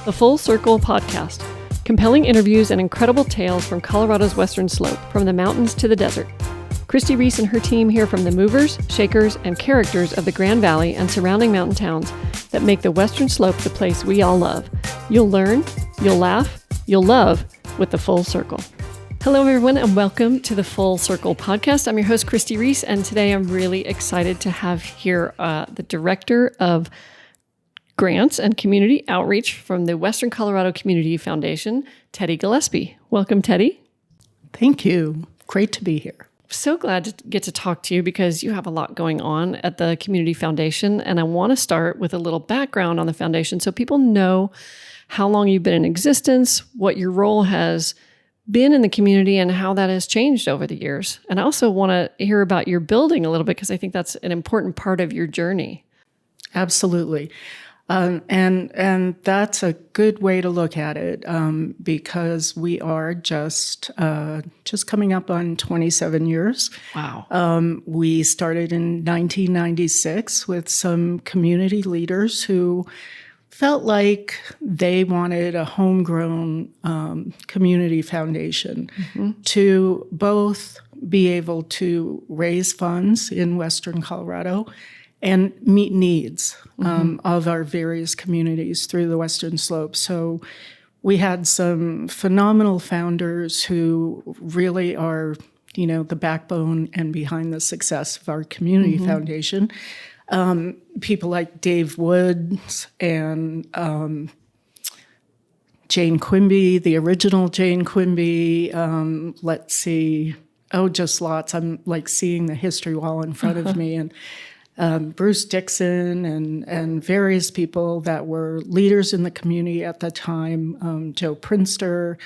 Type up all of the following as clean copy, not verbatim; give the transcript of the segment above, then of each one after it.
The Full Circle Podcast. Compelling interviews and incredible tales from Colorado's Western Slope, from the mountains to the desert. Christi, Reece, and her team hear from the movers, shakers, and characters of the Grand Valley and surrounding mountain towns that make the Western Slope the place we all love. You'll learn, you'll laugh, you'll love with The Full Circle. Hello, everyone, and welcome to the Full Circle Podcast. I'm your host, Christi Reece, and today I'm really excited to have here the Director of Grants and Community Outreach from the Western Colorado Community Foundation, Tedi Gillespie. Welcome, Tedi. Thank you. Great to be here. So glad to get to talk to you because you have a lot going on at the Community Foundation, and I want to start with a little background on the foundation so people know how long you've been in existence, what your role has been in the community, and how that has changed over the years. And I also want to hear about your building a little bit because I think that's an important part of your journey. Absolutely. And that's a good way to look at it because we are just coming up on 27 years. Wow. We started in 1996 with some community leaders who felt like they wanted a homegrown community foundation to both be able to raise funds in Western Colorado and meet needs of our various communities through the Western Slope. So we had some phenomenal founders who really are, the backbone and behind the success of our community foundation. People like Dave Woods and Jane Quimby, the original Jane Quimby. Let's see. Oh, just lots. I'm like seeing the history wall in front of me. And Bruce Dixon and various people that were leaders in the community at the time, Joe Prinster.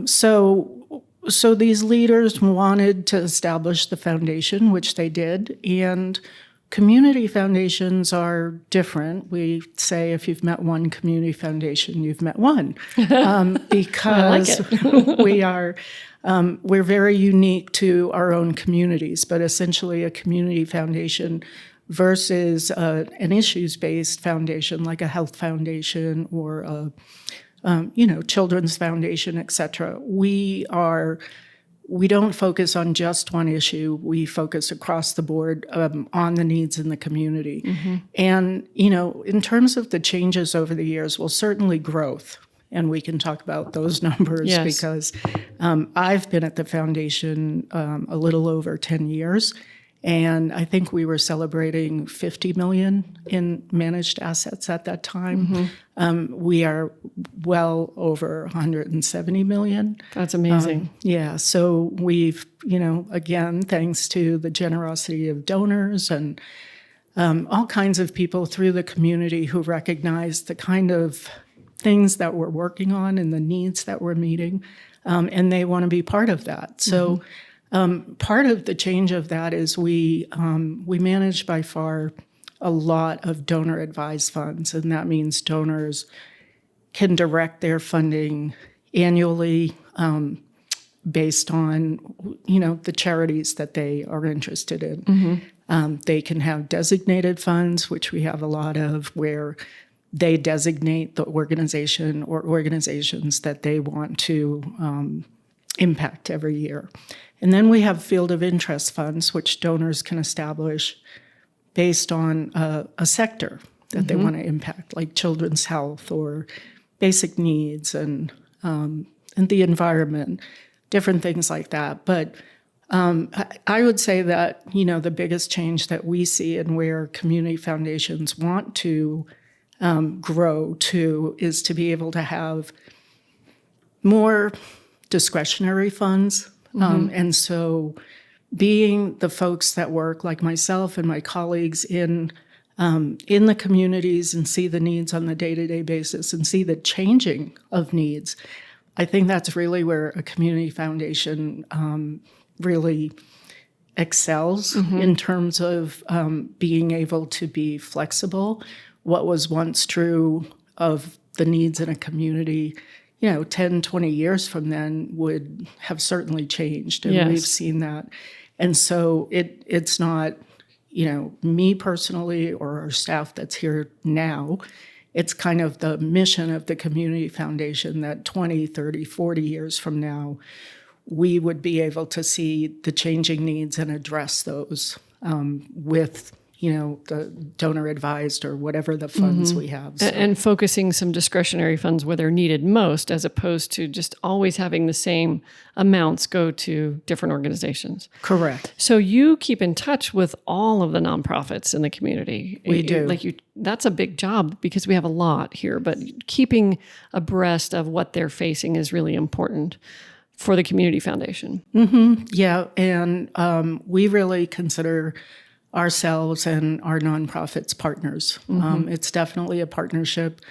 So these leaders wanted to establish the foundation, which they did, and community foundations are different. We say if you've met one community foundation, you've met one, because we're very unique to our own communities, but essentially a community foundation versus an issues-based foundation like a health foundation or a children's foundation, et cetera. We don't focus on just one issue. We focus across the board on the needs in the community. And, in terms of the changes over the years, well, certainly growth. And we can talk about those numbers because I've been at the foundation a little over 10 years. And I think we were celebrating 50 million in managed assets at that time. We are well over 170 million. That's amazing. So we've, again, thanks to the generosity of donors and all kinds of people through the community who recognize the kind of things that we're working on and the needs that we're meeting, and they want to be part of that. So part of the change of that is we manage by far a lot of donor-advised funds, and that means donors can direct their funding annually based on, the charities that they are interested in. They can have designated funds, which we have a lot of, where they designate the organization or organizations that they want to impact every year. And then we have field of interest funds, which donors can establish based on a sector that they want to impact, like children's health or basic needs and the environment, different things like that. But I would say that, the biggest change that we see and where community foundations want to grow to is to be able to have more discretionary funds. And so being the folks that work like myself and my colleagues in the communities and see the needs on the day-to-day basis and see the changing of needs, I think that's really where a community foundation really excels in terms of being able to be flexible. What was once true of the needs in a community, 10, 20 years from then would have certainly changed. And we've seen that. And so it's not, me personally or our staff that's here now. it's kind of the mission of the Community Foundation that 20, 30, 40 years from now, we would be able to see the changing needs and address those with, the donor advised or whatever the funds we have. So. And focusing some discretionary funds where they're needed most, as opposed to just always having the same amounts go to different organizations. Correct. So you keep in touch with all of the nonprofits in the community. We do. That's a big job because we have a lot here, but keeping abreast of what they're facing is really important for the Community Foundation. Mm-hmm. Yeah, and we really consider ourselves and our nonprofits partners. It's definitely a partnership.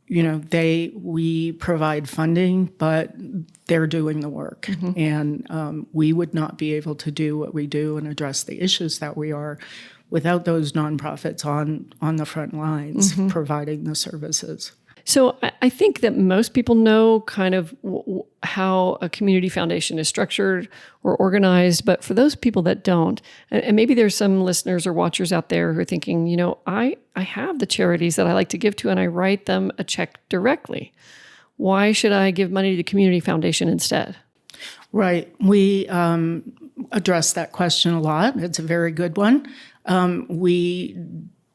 We provide funding, but they're doing the work. And we would not be able to do what we do and address the issues that we are without those nonprofits on the front lines providing the services. So I think that most people know kind of how a community foundation is structured or organized, but for those people that don't, and maybe there's some listeners or watchers out there who are thinking, I have the charities that I like to give to and I write them a check directly. Why should I give money to the community foundation instead? Right. We address that question a lot. It's a very good one. We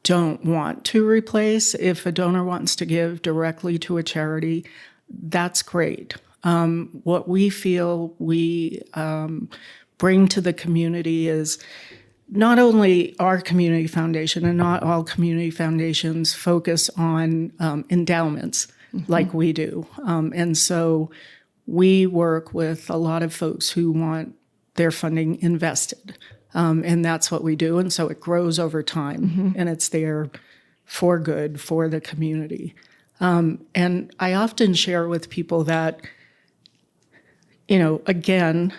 don't want to replace. If a donor wants to give directly to a charity, that's great. What we feel we bring to the community is not only our community foundation, and not all community foundations focus on endowments like we do. And so we work with a lot of folks who want their funding invested. And that's what we do. And so it grows over time and it's there for good for the community. And I often share with people that, again,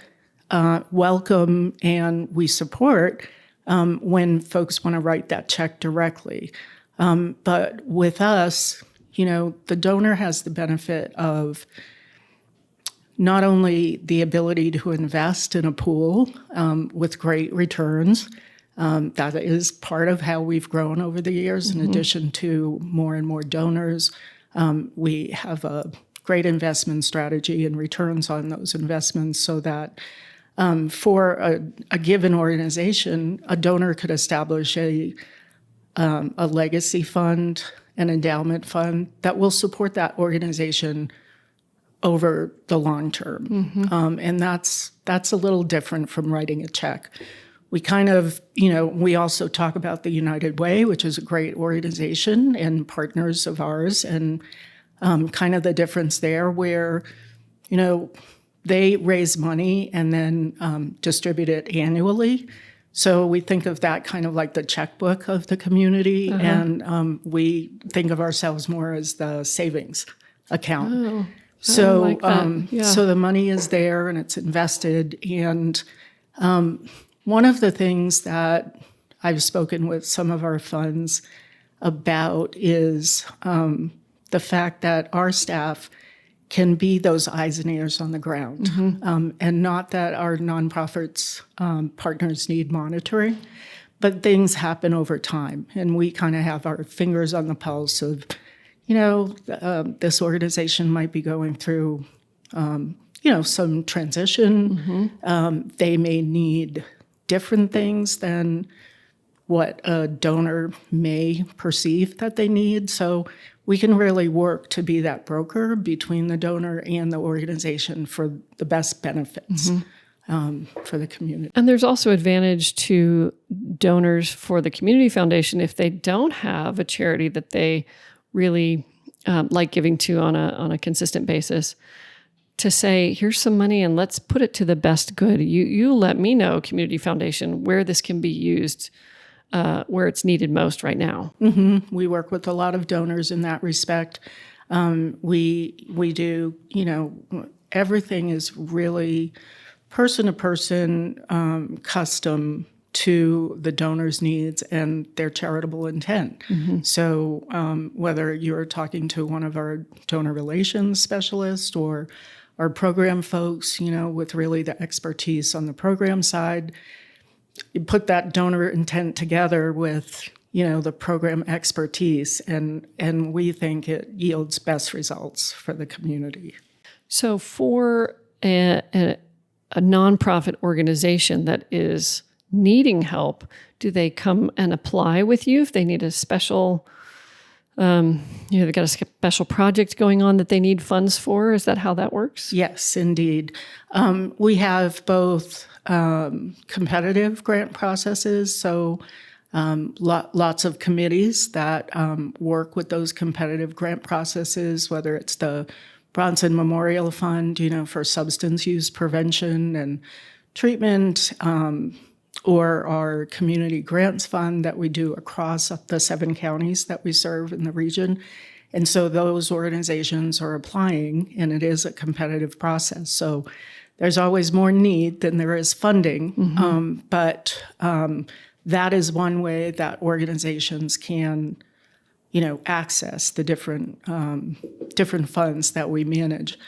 welcome and we support when folks want to write that check directly. But with us, the donor has the benefit of not only the ability to invest in a pool with great returns, that is part of how we've grown over the years. In addition to more and more donors, we have a great investment strategy and returns on those investments so that for a given organization, a donor could establish a legacy fund, an endowment fund that will support that organization over the long term. And that's a little different from writing a check. We kind of, we also talk about the United Way, which is a great organization and partners of ours, and kind of the difference there where, they raise money and then distribute it annually. So we think of that kind of like the checkbook of the community, and we think of ourselves more as the savings account. Oh. So, like that. So the money is there and it's invested. And one of the things that I've spoken with some of our funds about is the fact that our staff can be those eyes and ears on the ground, and not that our nonprofits partners need monitoring, but things happen over time, and we kind of have our fingers on the pulse of this organization might be going through, some transition. They may need different things than what a donor may perceive that they need. So we can really work to be that broker between the donor and the organization for the best benefits for the community. And there's also advantage to donors for the Community Foundation if they don't have a charity that they really like giving to on a consistent basis, to say, here's some money and let's put it to the best good. You let me know, Community Foundation, where this can be used, where it's needed most right now. We work with a lot of donors in that respect. We do, everything is really person to person, custom to the donor's needs and their charitable intent. So whether you're talking to one of our donor relations specialists or our program folks, with really the expertise on the program side, you put that donor intent together with, the program expertise, and we think it yields best results for the community. So for a nonprofit organization that is needing help, do they come and apply with you if they need a special, they've got a special project going on that they need funds for? Is that how that works? Yes, indeed. We have both competitive grant processes, so lots of committees that work with those competitive grant processes, whether it's the Bronson Memorial Fund, for substance use prevention and treatment, or our Community Grants Fund that we do across the 7 counties that we serve in the region. And so those organizations are applying, and it is a competitive process. So there's always more need than there is funding, but that is one way that organizations can, access the different funds that we manage.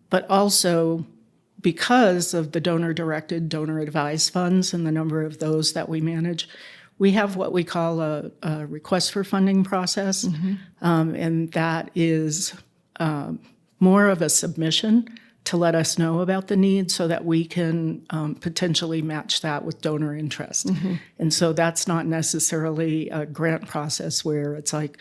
But also, because of the donor-directed, donor-advised funds and the number of those that we manage, we have what we call a request for funding process, and that is more of a submission to let us know about the need so that we can potentially match that with donor interest. And so that's not necessarily a grant process where it's like,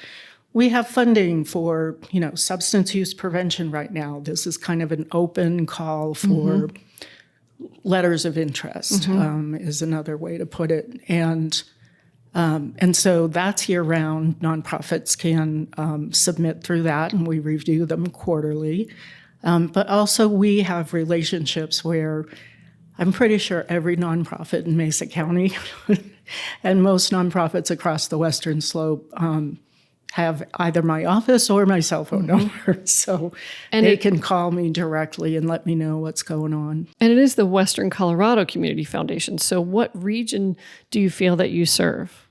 we have funding for, substance use prevention right now. This is kind of an open call for letters of interest, is another way to put it. And so that's year-round. Nonprofits can submit through that, and we review them quarterly. But also we have relationships where I'm pretty sure every nonprofit in Mesa County and most nonprofits across the Western Slope have either my office or my cell phone number. So they can call me directly and let me know what's going on. And it is the Western Colorado Community Foundation. So what region do you feel that you serve?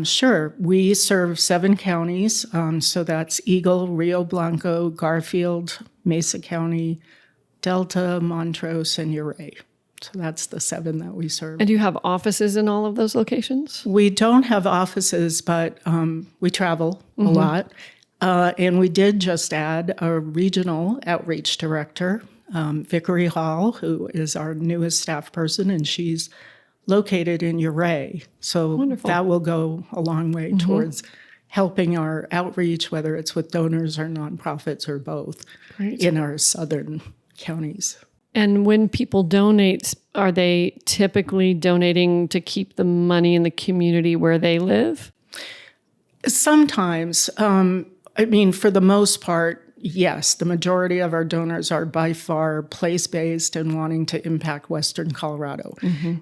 Sure. We serve 7 counties. So that's Eagle, Rio Blanco, Garfield, Mesa County, Delta, Montrose, and Ouray. So that's the 7 that we serve. And do you have offices in all of those locations? We don't have offices, but we travel a lot. And we did just add a regional outreach director, Vickery Hall, who is our newest staff person, and she's located in Ouray. So Wonderful. That will go a long way towards helping our outreach, whether it's with donors or nonprofits or both, in our southern counties. And when people donate, are they typically donating to keep the money in the community where they live? Sometimes. For the most part, yes. The majority of our donors are by far place-based and wanting to impact Western Colorado.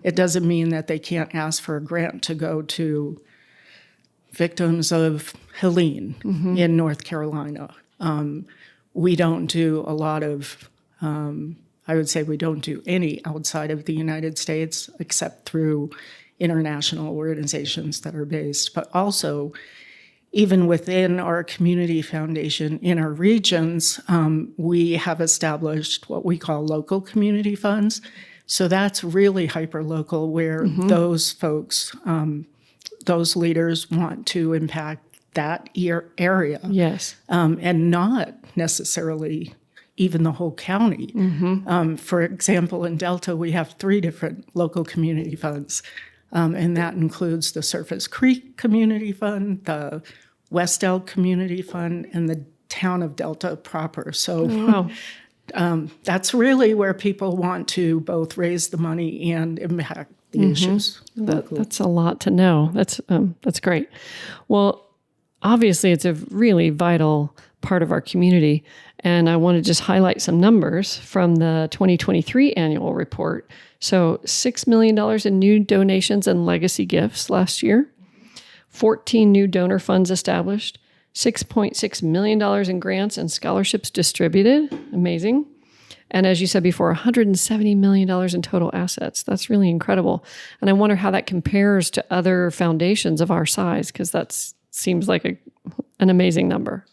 It doesn't mean that they can't ask for a grant to go to victims of Helene in North Carolina. We don't do a lot of... I would say we don't do any outside of the United States except through international organizations that are based. But also, even within our community foundation in our regions, we have established what we call local community funds. So that's really hyper-local, where those folks, those leaders want to impact that area. Yes. And not necessarily even the whole county. For example, in Delta, we have 3 different local community funds, and that includes the Surface Creek Community Fund, the West Elk Community Fund, and the town of Delta proper. So that's really where people want to both raise the money and impact the issues. That's a lot to know. That's great. Well, obviously, it's a really vital part of our community. And I want to just highlight some numbers from the 2023 annual report. So $6 million in new donations and legacy gifts last year, 14 new donor funds established, $6.6 million in grants and scholarships distributed. Amazing. And as you said before, $170 million in total assets. That's really incredible. And I wonder how that compares to other foundations of our size, because that seems like an amazing number.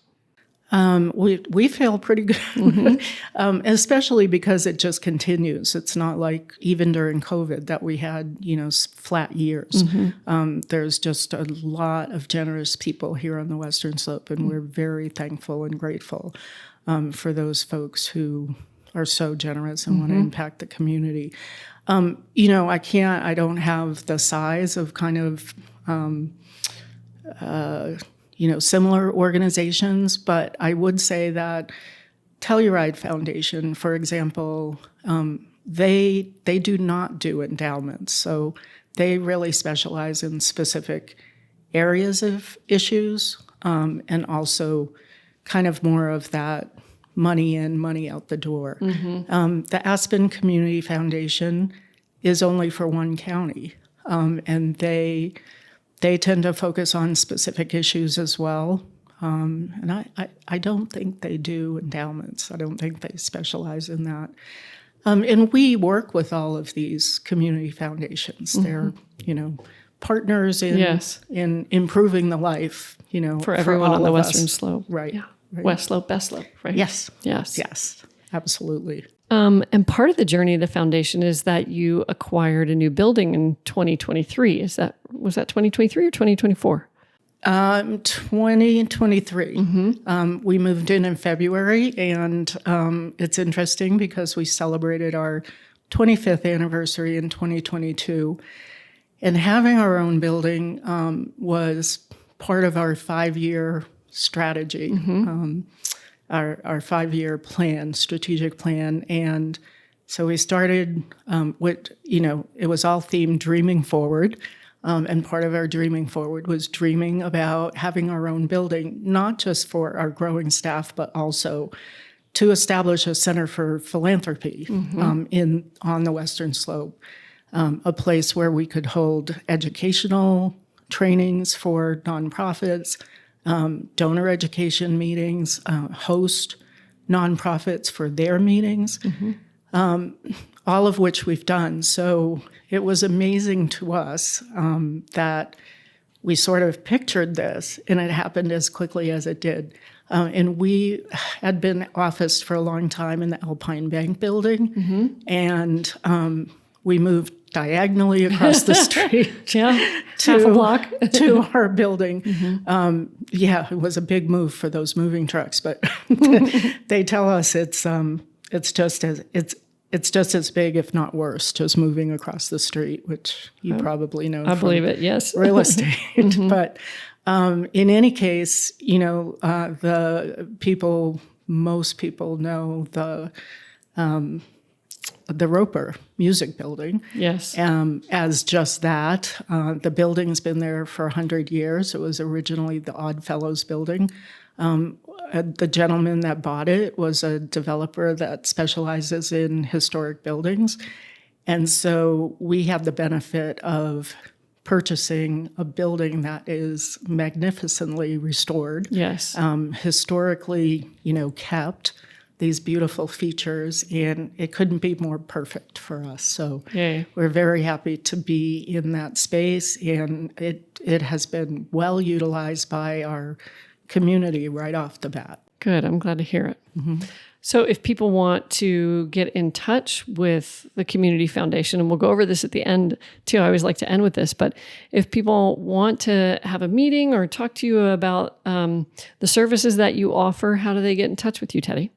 We feel pretty good, especially because it just continues. It's not like even during COVID that we had, flat years. There's just a lot of generous people here on the Western Slope, and we're very thankful and grateful for those folks who are so generous and want to impact the community. I don't have the size of kind of similar organizations, but I would say that Telluride Foundation, for example, they do not do endowments. So they really specialize in specific areas of issues, and also kind of more of that money in, money out the door. The Aspen Community Foundation is only for one county, and they tend to focus on specific issues as well. And I don't think they do endowments. I don't think they specialize in that. And we work with all of these community foundations. They're, partners in improving the life, for everyone on the Western Slope. Right. Yeah. Right. West Slope, Best Slope, right? Yes. Yes. Absolutely. And part of the journey of the foundation is that you acquired a new building in 2023. Was that 2023 or 2024? 2023. We moved in February, and it's interesting because we celebrated our 25th anniversary in 2022. And having our own building was part of our 5-year strategy, our 5-year plan, strategic plan. And so we started with, it was all themed dreaming forward. And part of our dreaming forward was dreaming about having our own building, not just for our growing staff, but also to establish a center for philanthropy on the Western Slope, a place where we could hold educational trainings for nonprofits, donor education meetings, host nonprofits for their meetings, all of which we've done. So it was amazing to us that we sort of pictured this, and it happened as quickly as it did. And we had been officed for a long time in the Alpine Bank building, and we moved diagonally across the street half a block to our building. It was a big move for those moving trucks, but they tell us it's just as big, if not worse, just moving across the street, which you probably know. I believe it. Yes, real estate. But in any case, most people know the Roper Music Building. Yes. As just that. The building's been there for 100 years. It was originally the Odd Fellows building. The gentleman that bought it was a developer that specializes in historic buildings. And so we have the benefit of purchasing a building that is magnificently restored. Yes. Historically, kept. These beautiful features, and it couldn't be more perfect for us. So we're very happy to be in that space, and it has been well utilized by our community right off the bat. Good. I'm glad to hear it. So if people want to get in touch with the Community Foundation, and we'll go over this at the end too, I always like to end with this, but if people want to have a meeting or talk to you about the services that you offer, how do they get in touch with you, Tedi?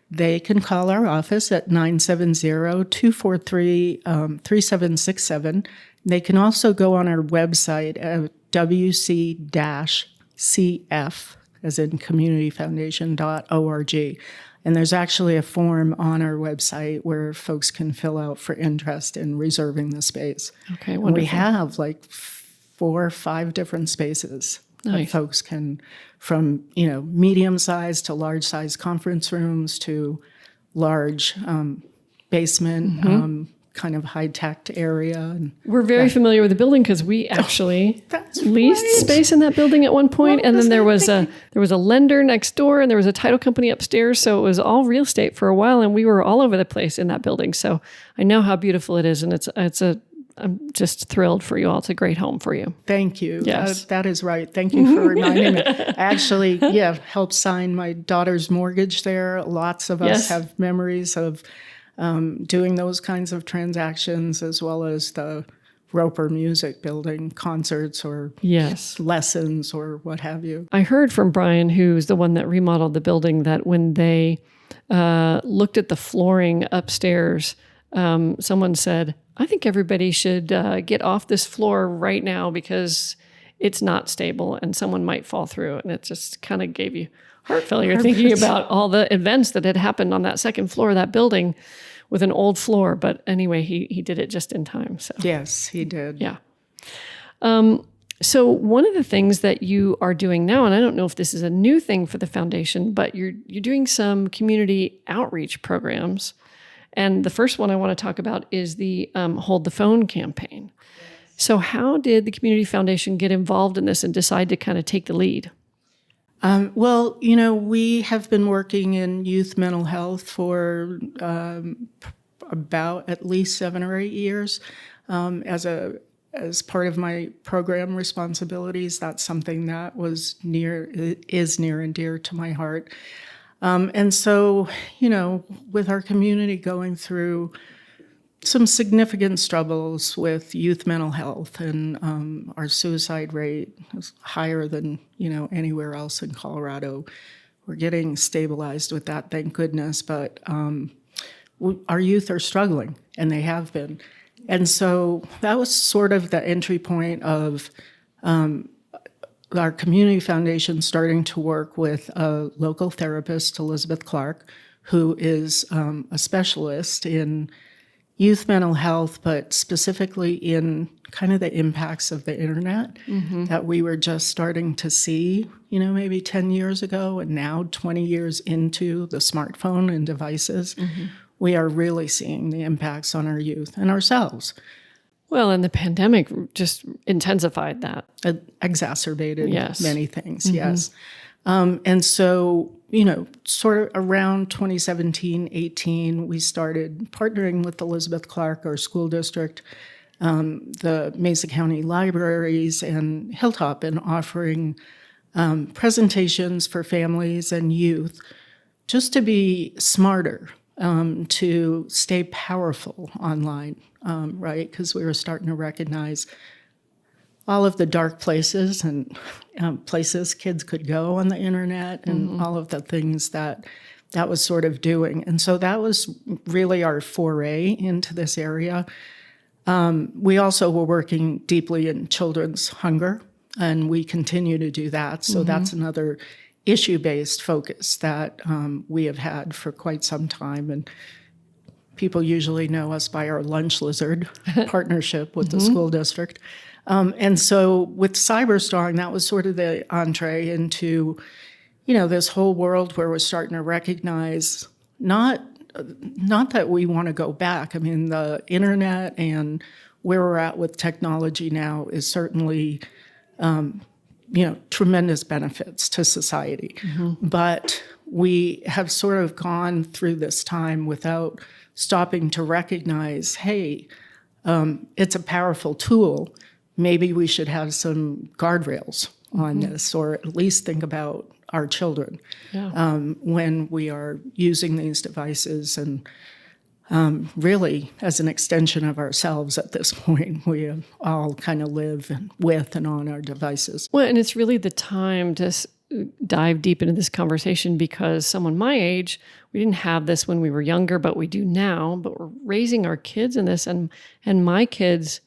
They can call our office at 970-243-3767. They can also go on our website at wc-cf, as in communityfoundation.org. And there's actually a form on our website where folks can fill out for interest in reserving the space. Okay, wonderful. And we have like 4 or 5 different spaces. Nice. That folks can, from medium-sized to large-sized conference rooms to large basement, kind of high-tech area. And we're very familiar with the building because we actually leased space in that building at one point, and then there was a lender next door, and there was a title company upstairs. So it was all real estate for a while, and we were all over the place in that building. So I know how beautiful it is, and it's a I'm just thrilled for you all. It's a great home for you. Thank you. Yes. That is right. Thank you for reminding me. I actually, helped sign my daughter's mortgage there. Lots of us have memories of doing those kinds of transactions, as well as the Roper Music Building concerts or lessons or what have you. I heard from Brian, who's the one that remodeled the building, that when they looked at the flooring upstairs, someone said, I think everybody should get off this floor right now because it's not stable and someone might fall through it. And it just kind of gave you heart failure thinking about all the events that had happened on that second floor of that building with an old floor. But anyway, he did it just in time. So yes, he did. Yeah. So one of the things that you are doing now, and I don't know if this is a new thing for the foundation, but you're doing some community outreach programs. And the first one I want to talk about is the Hold the Phone campaign. So how did the Community Foundation get involved in this and decide to kind of take the lead? Well, we have been working in youth mental health for about at least 7 or 8 years. As part of my program responsibilities, that's something that is near and dear to my heart. And so, with our community going through some significant struggles with youth mental health, and our suicide rate is higher than, anywhere else in Colorado. We're getting stabilized with that, thank goodness, but our youth are struggling, and they have been. And so that was sort of the entry point of our community foundation starting to work with a local therapist, Elizabeth Clark, who is a specialist in youth mental health, but specifically in kind of the impacts of the internet that we were just starting to see, maybe 10 years ago, and now 20 years into the smartphone and devices. We are really seeing the impacts on our youth and ourselves. Well, and the pandemic just intensified that. It exacerbated many things, yes. Mm-hmm. And so, sort of around 2017, 18, we started partnering with Elizabeth Clark, our school district, the Mesa County Libraries, and Hilltop, and offering presentations for families and youth just to be smarter, to stay powerful online, right? Because we were starting to recognize all of the dark places and places kids could go on the internet, and all of the things that was sort of doing. And so that was really our foray into this area. We also were working deeply in children's hunger, and we continue to do that. So that's another issue-based focus that we have had for quite some time. And people usually know us by our Lunch Lizard partnership with the school district. And so with Cyberstarring, that was sort of the entree into, this whole world where we're starting to recognize not that we want to go back. I mean, the internet and where we're at with technology now is certainly, tremendous benefits to society. But we have sort of gone through this time without stopping to recognize, hey, it's a powerful tool. Maybe we should have some guardrails on this, or at least think about our children when we are using these devices, and really as an extension of ourselves at this point. We all kind of live with and on our devices. Well, and it's really the time to dive deep into this conversation, because someone my age, we didn't have this when we were younger, but we do now. But we're raising our kids in this, and my kids,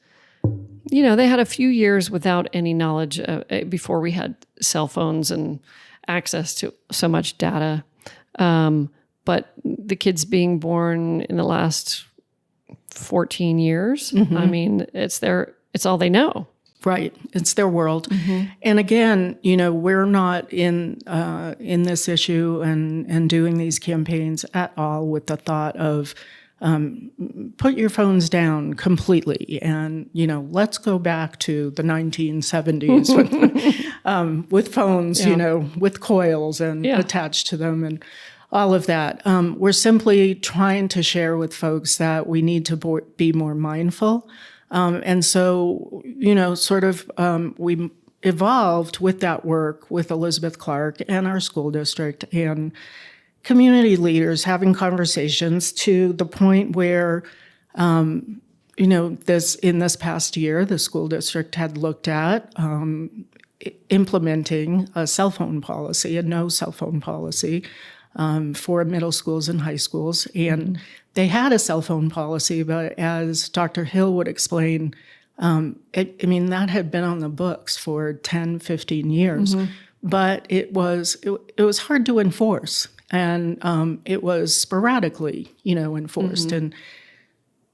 they had a few years without any knowledge before we had cell phones and access to so much data. But the kids being born in the last 14 years, I mean, it's all they know. Right. It's their world. And again, we're not in this issue and doing these campaigns at all with the thought of put your phones down completely, and let's go back to the 1970s with phones, with coils and attached to them and all of that. We're simply trying to share with folks that we need to be more mindful And so, sort of we evolved with that work with Elizabeth Clark and our school district and community leaders having conversations to the point where, in this past year, the school district had looked at implementing a cell phone policy, a no cell phone policy for middle schools and high schools. And they had a cell phone policy, but as Dr. Hill would explain, that had been on the books for 10, 15 years, but it was hard to enforce. And it was sporadically, enforced. And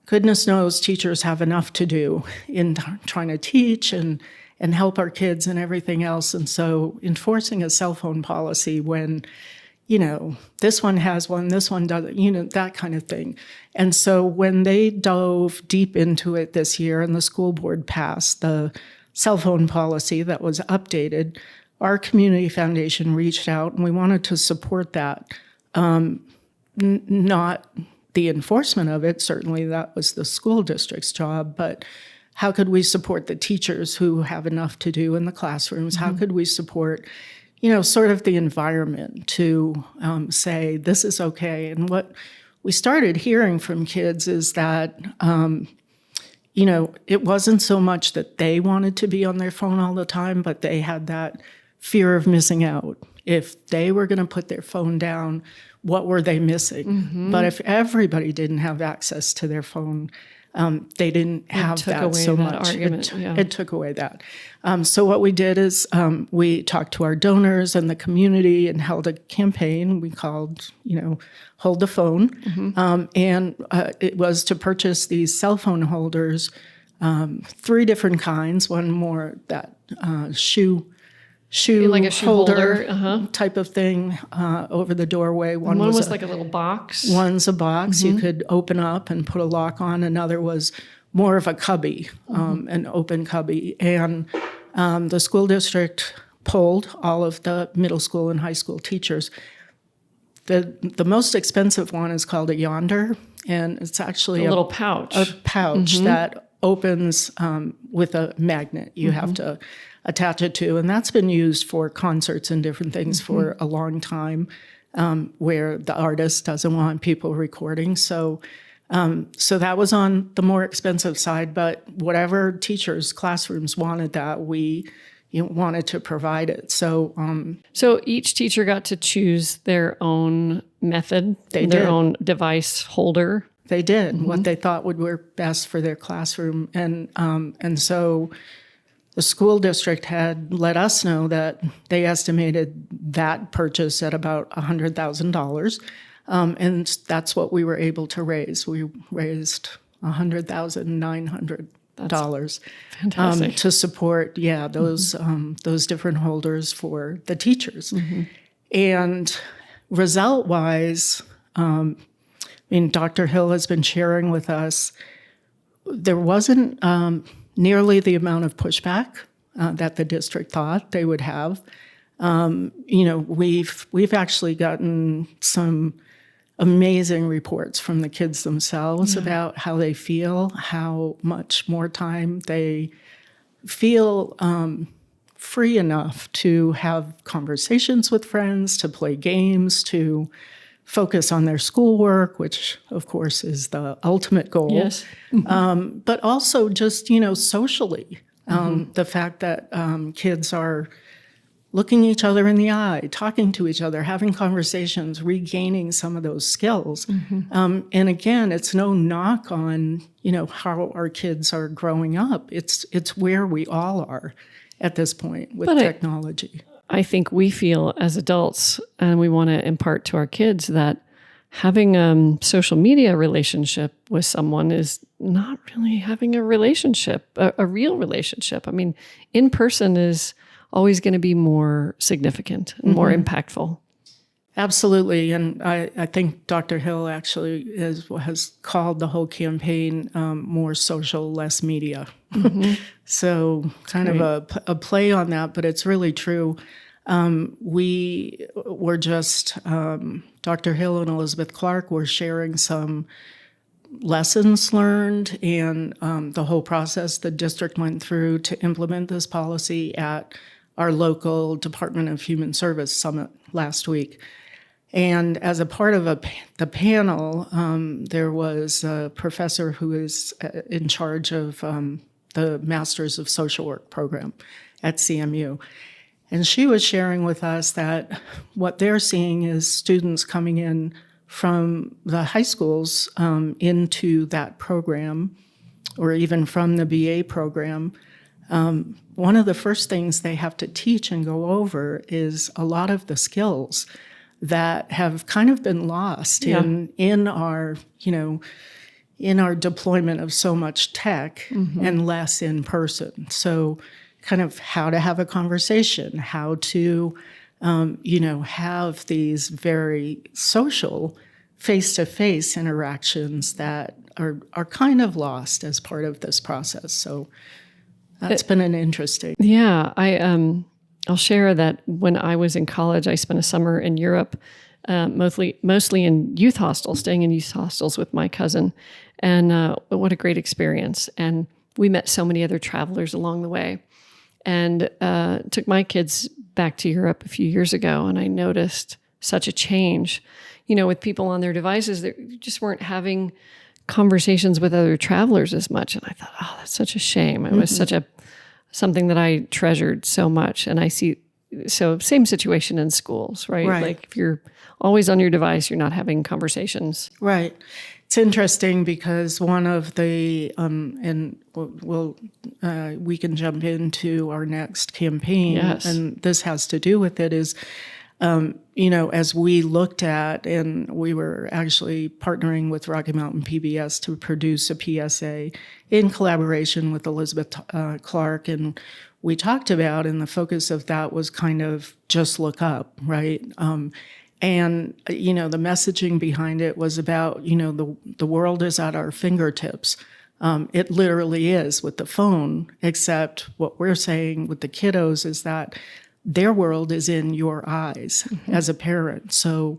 goodness knows teachers have enough to do in trying to teach and help our kids and everything else. And so enforcing a cell phone policy when, this one has one, this one doesn't, that kind of thing. And so when they dove deep into it this year and the school board passed the cell phone policy that was updated, our community foundation reached out and we wanted to support that. Not the enforcement of it, certainly that was the school district's job, but how could we support the teachers who have enough to do in the classrooms? How could we support, sort of the environment to say this is okay? And what we started hearing from kids is that, it wasn't so much that they wanted to be on their phone all the time, but they had that fear of missing out. If they were going to put their phone down, what were they missing? But if everybody didn't have access to their phone, they didn't have that so much. It took away that. So what we did is we talked to our donors and the community and held a campaign we called, Hold the Phone. And it was to purchase these cell phone holders, 3 different kinds, one more that shoe like a shoe holder type of thing over the doorway. One was like a little box. One's a box you could open up and put a lock on. Another was more of a cubby, an open cubby. And the school district polled all of the middle school and high school teachers. The most expensive one is called a Yonder, and it's actually a little pouch. A pouch that opens with a magnet. You have to attach it to, and that's been used for concerts and different things for a long time, where the artist doesn't want people recording. So that was on the more expensive side, but whatever teachers' classrooms wanted that, we wanted to provide it. So each teacher got to choose their own method, their own device holder. They did what they thought would work best for their classroom, and so the school district had let us know that they estimated that purchase at about $100,000, and that's what we were able to raise. We raised $100,900 to support, those different holders for the teachers. And result-wise, Dr. Hill has been sharing with us, there wasn't nearly the amount of pushback that the district thought they would have. We've actually gotten some amazing reports from the kids themselves about how they feel, how much more time they feel free enough to have conversations with friends, to play games, to focus on their schoolwork, which of course is the ultimate goal. Yes. But also just, socially, the fact that kids are looking each other in the eye, talking to each other, having conversations, regaining some of those skills. And again, it's no knock on, how our kids are growing up. It's where we all are at this point with technology. I think we feel as adults, and we want to impart to our kids, that having a social media relationship with someone is not really having a relationship, a real relationship. In person is always going to be more significant and more impactful. Absolutely. And I think Dr. Hill actually has called the whole campaign more social, less media. So kind of a play on that, but it's really true. We were just, Dr. Hill and Elizabeth Clark were sharing some lessons learned and the whole process the district went through to implement this policy at our local Department of Human Service summit last week. And as a part of the panel, there was a professor who is in charge of the Masters of Social Work program at CMU. And she was sharing with us that what they're seeing is students coming in from the high schools into that program, or even from the BA program. One of the first things they have to teach and go over is a lot of the skills that have kind of been lost in our, in our deployment of so much tech and less in person. So kind of how to have a conversation, how to, have these very social face-to-face interactions that are kind of lost as part of this process. So that's been an interesting. Yeah, I'll share that when I was in college, I spent a summer in Europe, mostly in youth hostels, staying in youth hostels with my cousin. And what a great experience. And we met so many other travelers along the way. And took my kids back to Europe a few years ago, and I noticed such a change, with people on their devices. They just weren't having conversations with other travelers as much. And I thought, oh, that's such a shame. It was something that I treasured so much. And I see, so same situation in schools, right? Like if you're always on your device, you're not having conversations. Right. It's interesting because one of the, and we can jump into our next campaign, and this has to do with it, is, as we looked at, and we were actually partnering with Rocky Mountain PBS to produce a PSA in collaboration with Elizabeth Clark, and we talked about, and the focus of that was kind of just look up, right? And, the messaging behind it was about, the world is at our fingertips. It literally is with the phone, except what we're saying with the kiddos is that their world is in your eyes as a parent. So,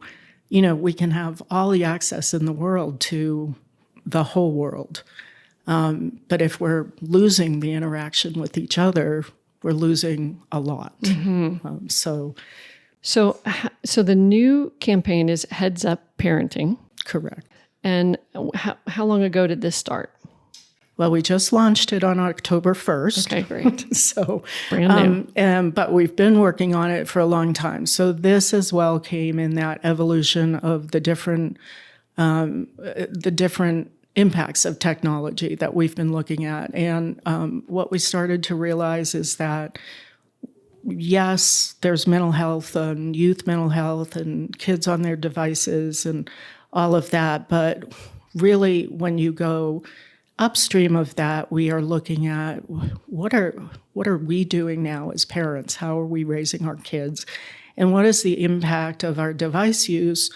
we can have all the access in the world to the whole world. But if we're losing the interaction with each other, we're losing a lot. So the new campaign is Heads Up Parenting. Correct. And how long ago did this start? Well, we just launched it on October 1st. Okay, great. So brand new. But we've been working on it for a long time. So this as well came in that evolution of the different impacts of technology that we've been looking at. And what we started to realize is that yes, there's mental health and youth mental health and kids on their devices and all of that. But really, when you go upstream of that, we are looking at what are we doing now as parents? How are we raising our kids? And what is the impact of our device use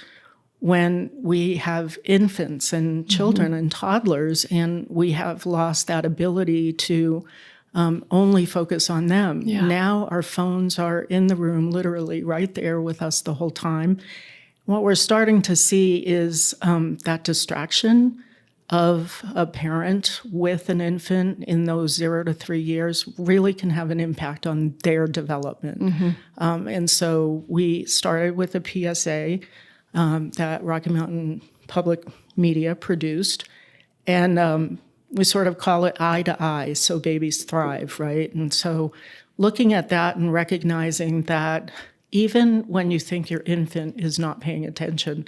when we have infants and children and toddlers, and we have lost that ability to only focus on them. Yeah. Now our phones are in the room, literally right there with us the whole time. What we're starting to see is that distraction of a parent with an infant in those 0 to 3 years really can have an impact on their development. And so we started with a PSA that Rocky Mountain Public Media produced, and we sort of call it eye to eye, so babies thrive, right? And so looking at that and recognizing that even when you think your infant is not paying attention,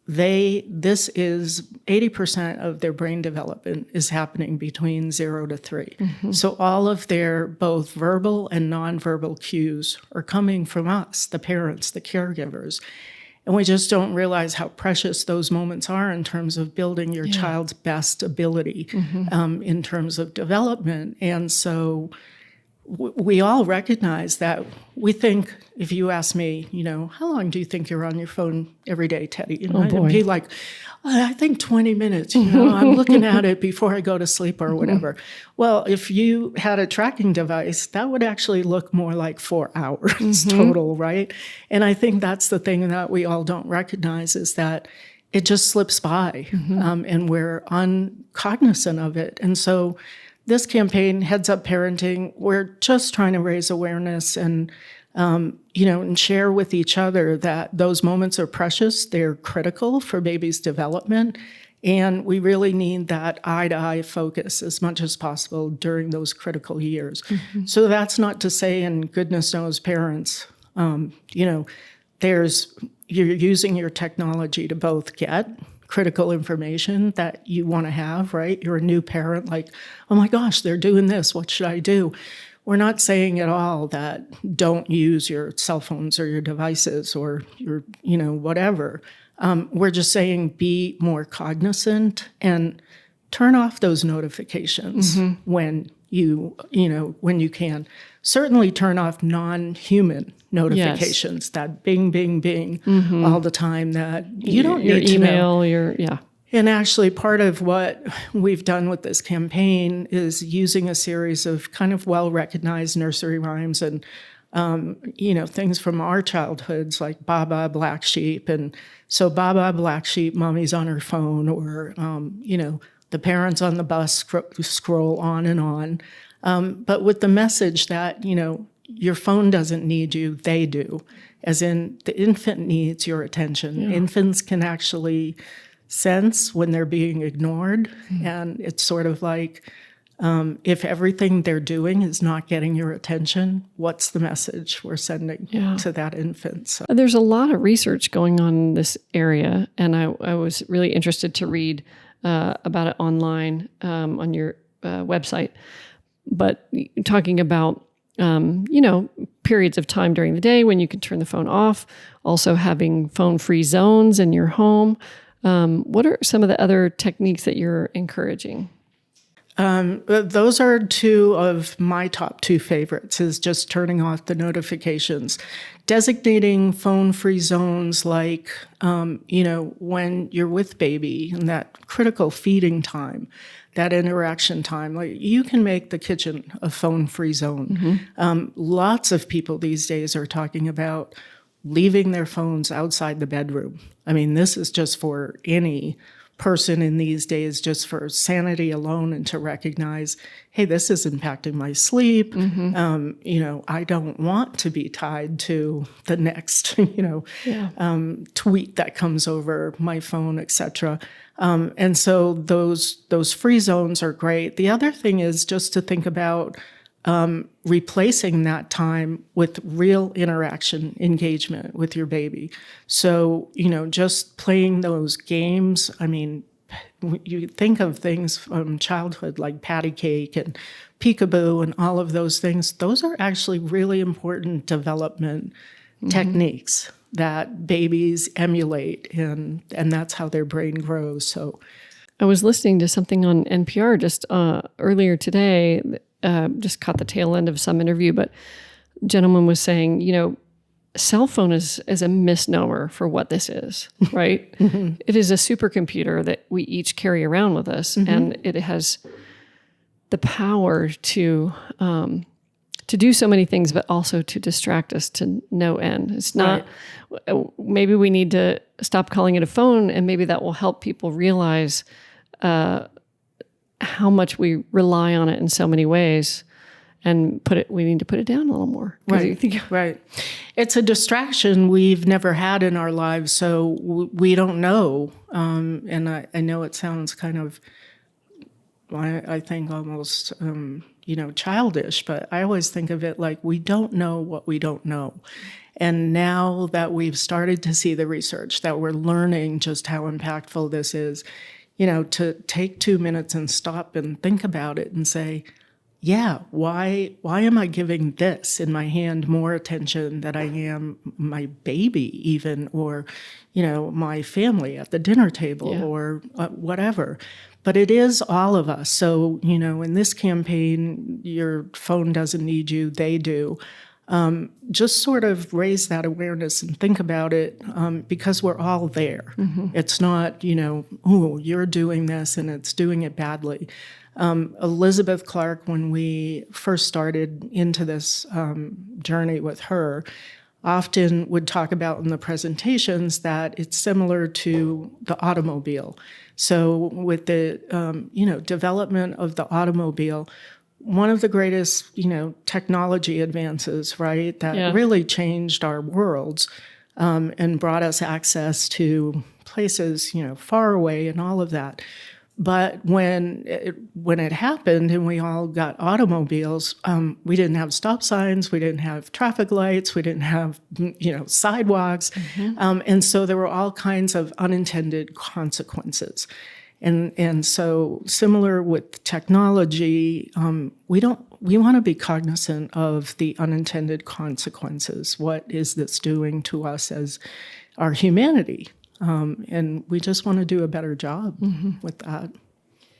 this is 80% of their brain development is happening between 0 to 3. So all of their both verbal and nonverbal cues are coming from us, the parents, the caregivers. And we just don't realize how precious those moments are in terms of building your child's best ability in terms of development. And so we all recognize that. We think, if you ask me, how long do you think you're on your phone every day, Teddy? I'd be like, I think 20 minutes. I'm looking at it before I go to sleep or whatever. Well, if you had a tracking device, that would actually look more like 4 hours total, right? And I think that's the thing that we all don't recognize, is that it just slips by, and we're uncognizant of it. And so this campaign, Heads Up Parenting, we're just trying to raise awareness and, and share with each other that those moments are precious. They're critical for baby's development. And we really need that eye-to-eye focus as much as possible during those critical years. So that's not to say, and goodness knows parents, you're using your technology to both get critical information that you want to have, right? You're a new parent, like, oh my gosh, they're doing this. What should I do? We're not saying at all that don't use your cell phones or your devices or your, whatever. We're just saying be more cognizant and turn off those notifications when you can. Certainly turn off non-human notifications, that bing, bing, bing all the time that you don't need to know. Your email, And actually part of what we've done with this campaign is using a series of kind of well-recognized nursery rhymes and things from our childhoods, like Baba, Black Sheep. And so Baba, Black Sheep, mommy's on her phone, or, the parents on the bus scroll on and on. But with the message that, your phone doesn't need you, they do. As in, the infant needs your attention. Yeah. Infants can actually sense when they're being ignored. And it's sort of like, if everything they're doing is not getting your attention, what's the message we're sending to that infant? So. There's a lot of research going on in this area, and I was really interested to read about it online on your website. But talking about, periods of time during the day when you can turn the phone off, also having phone-free zones in your home. What are some of the other techniques that you're encouraging? Those are two of my top two favorites, is just turning off the notifications. Designating phone-free zones like, when you're with baby and that critical feeding time, that interaction time. Like, you can make the kitchen a phone-free zone. Lots of people these days are talking about leaving their phones outside the bedroom. I mean, this is just for any person in these days, just for sanity alone, and to recognize, hey, this is impacting my sleep. I don't want to be tied to the next, tweet that comes over my phone, etc. And so those free zones are great. The other thing is just to think about replacing that time with real interaction, engagement with your baby. So, just playing those games. I mean, you think of things from childhood like patty cake and peekaboo and all of those things. Those are actually really important development techniques that babies emulate, and that's how their brain grows. So, I was listening to something on NPR just earlier today. Just caught the tail end of some interview, but a gentleman was saying, cell phone is a misnomer for what this is, right? It is a supercomputer that we each carry around with us, and it has the power to do so many things, but also to distract us to no end. It's not, maybe we need to stop calling it a phone, and maybe that will help people realize how much we rely on it in so many ways, and we need to put it down a little more. Right. It's a distraction we've never had in our lives, so we don't know. And I know it sounds kind of, I think almost, childish, but I always think of it like we don't know what we don't know. And now that we've started to see the research, that we're learning just how impactful this is, to take 2 minutes and stop and think about it and say, why am I giving this in my hand more attention than I am my baby even, or, my family at the dinner table or whatever. But it is all of us. So, in this campaign, your phone doesn't need you, they do. Just sort of raise that awareness and think about it, because we're all there. It's not, you're doing this and it's doing it badly. Elizabeth Clark, when we first started into this journey with her, often would talk about in the presentations that it's similar to the automobile. So with the development of the automobile, one of the greatest technology advances, right, that really changed our worlds and brought us access to places far away and all of that. But when it happened and we all got automobiles, we didn't have stop signs, we didn't have traffic lights, we didn't have sidewalks, and so there were all kinds of unintended consequences. And so similar with technology, we want to be cognizant of the unintended consequences. What is this doing to us as our humanity? And we just want to do a better job with that.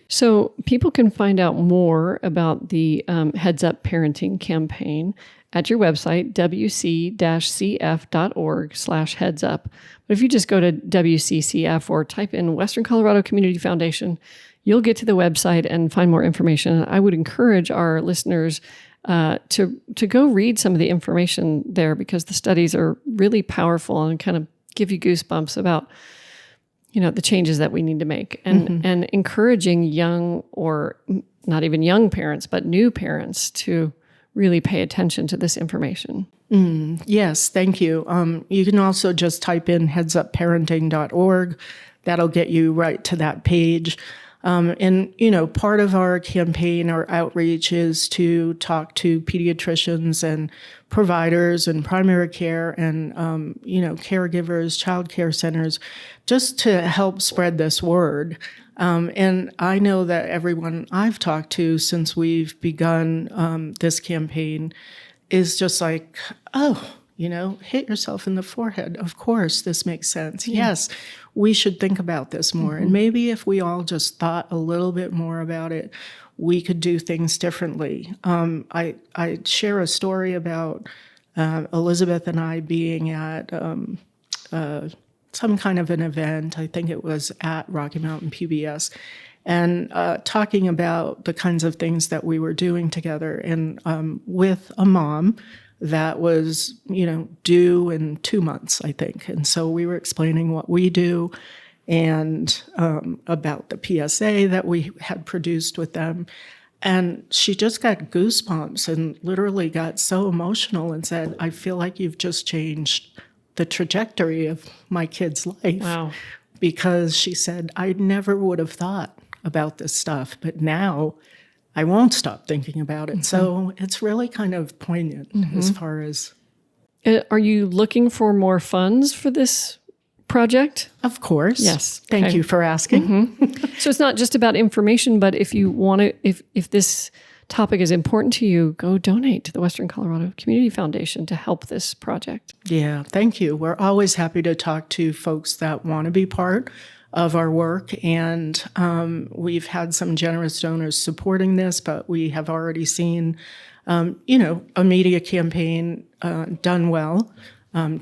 So people can find out more about the Heads Up Parenting campaign at your website, wc-cf.org/headsup. But if you just go to WCCF or type in Western Colorado Community Foundation, you'll get to the website and find more information. I would encourage our listeners to go read some of the information there, because the studies are really powerful and kind of give you goosebumps about, the changes that we need to make, and encouraging young, or not even young parents, but new parents to really pay attention to this information. Yes, thank you. You can also just type in headsupparenting.org. That'll get you right to that page. And part of our campaign, our outreach, is to talk to pediatricians and providers and primary care and, caregivers, child care centers, just to help spread this word. And I know that everyone I've talked to since we've begun this campaign is just like, hit yourself in the forehead. Of course, this makes sense. Yeah. Yes, we should think about this more. And maybe if we all just thought a little bit more about it, we could do things differently. I share a story about Elizabeth and I being at some kind of an event. I think it was at Rocky Mountain PBS, and talking about the kinds of things that we were doing together, and with a mom that was, due in 2 months, I think. And so we were explaining what we do and about the PSA that we had produced with them. And she just got goosebumps and literally got so emotional and said, I feel like you've just changed the trajectory of my kid's life. Wow. Because she said, I never would have thought about this stuff, but now I won't stop thinking about it. So it's really kind of poignant as far as... Are you looking for more funds for this project? Of course. Yes. Thank you for asking. So it's not just about information, but if you want to, if this topic is important to you, go donate to the Western Colorado Community Foundation to help this project. Yeah, thank you. We're always happy to talk to folks that want to be part of our work, and we've had some generous donors supporting this, but we have already seen, a media campaign done well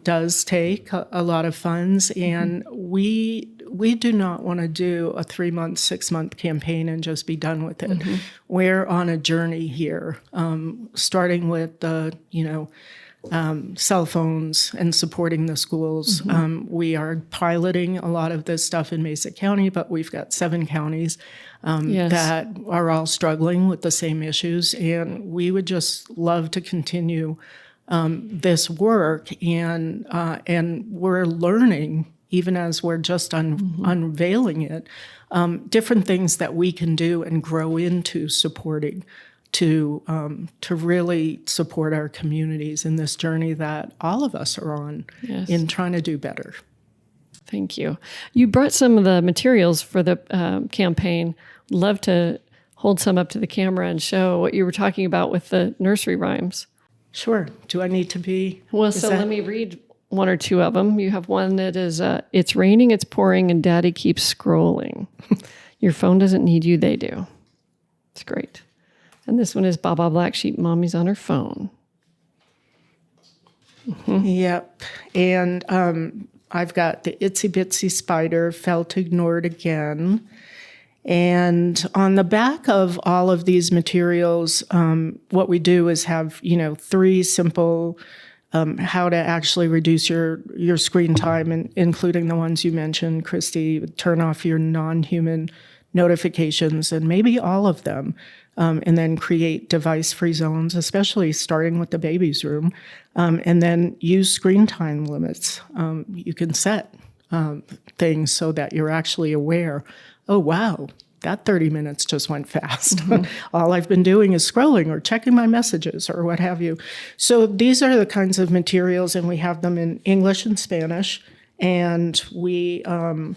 does take a lot of funds, and we do not want to do a 3-month, 6-month campaign and just be done with it. We're on a journey here, starting with the, cell phones and supporting the schools. We are piloting a lot of this stuff in Mesa County, but we've got 7 counties that are all struggling with the same issues. And we would just love to continue this work. And we're learning, even as we're just unveiling it, different things that we can do and grow into supporting to really support our communities in this journey that all of us are on in trying to do better. Thank you. You brought some of the materials for the campaign. Love to hold some up to the camera and show what you were talking about with the nursery rhymes. Sure. Do I need to be? Well, let me read one or two of them. You have one that is, it's raining, it's pouring, and Daddy keeps scrolling. Your phone doesn't need you, they do. It's great. And this one is Baba Black Sheep, Mommy's on her phone. Yep. And I've got the Itsy Bitsy Spider, Felt Ignored Again. And on the back of all of these materials, what we do is have, 3 simple how to actually reduce your screen time, and including the ones you mentioned, Christi, turn off your non-human notifications, and maybe all of them, and then create device-free zones, especially starting with the baby's room, and then use screen time limits. You can set things so that you're actually aware, oh, wow, that 30 minutes just went fast. All I've been doing is scrolling or checking my messages or what have you. So these are the kinds of materials, and we have them in English and Spanish, and we have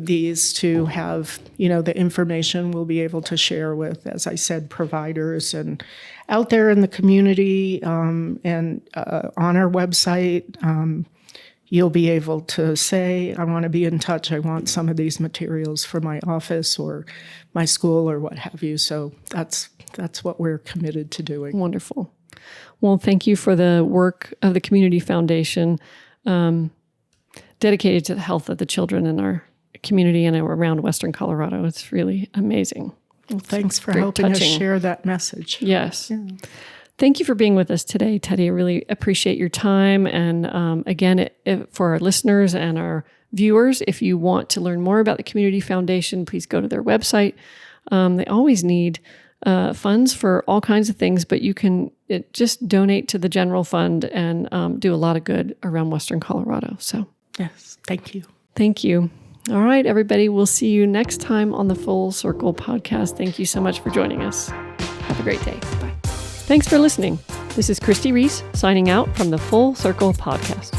these to have, the information we'll be able to share with, as I said, providers and out there in the community, and on our website. You'll be able to say, I want to be in touch. I want some of these materials for my office or my school or what have you. So that's what we're committed to doing. Wonderful. Well, thank you for the work of the Community Foundation, dedicated to the health of the children in our community and around Western Colorado. It's really amazing. Well, thanks for helping us share that message. Yes. Yeah. Thank you for being with us today, Tedi. I really appreciate your time. And again, for our listeners and our viewers, if you want to learn more about the Community Foundation, please go to their website. They always need funds for all kinds of things, but you can just donate to the general fund and do a lot of good around Western Colorado. So, yes, thank you. Thank you. All right, everybody. We'll see you next time on the Full Circle podcast. Thank you so much for joining us. Have a great day. Bye. Thanks for listening. This is Christi Reece signing out from the Full Circle podcast.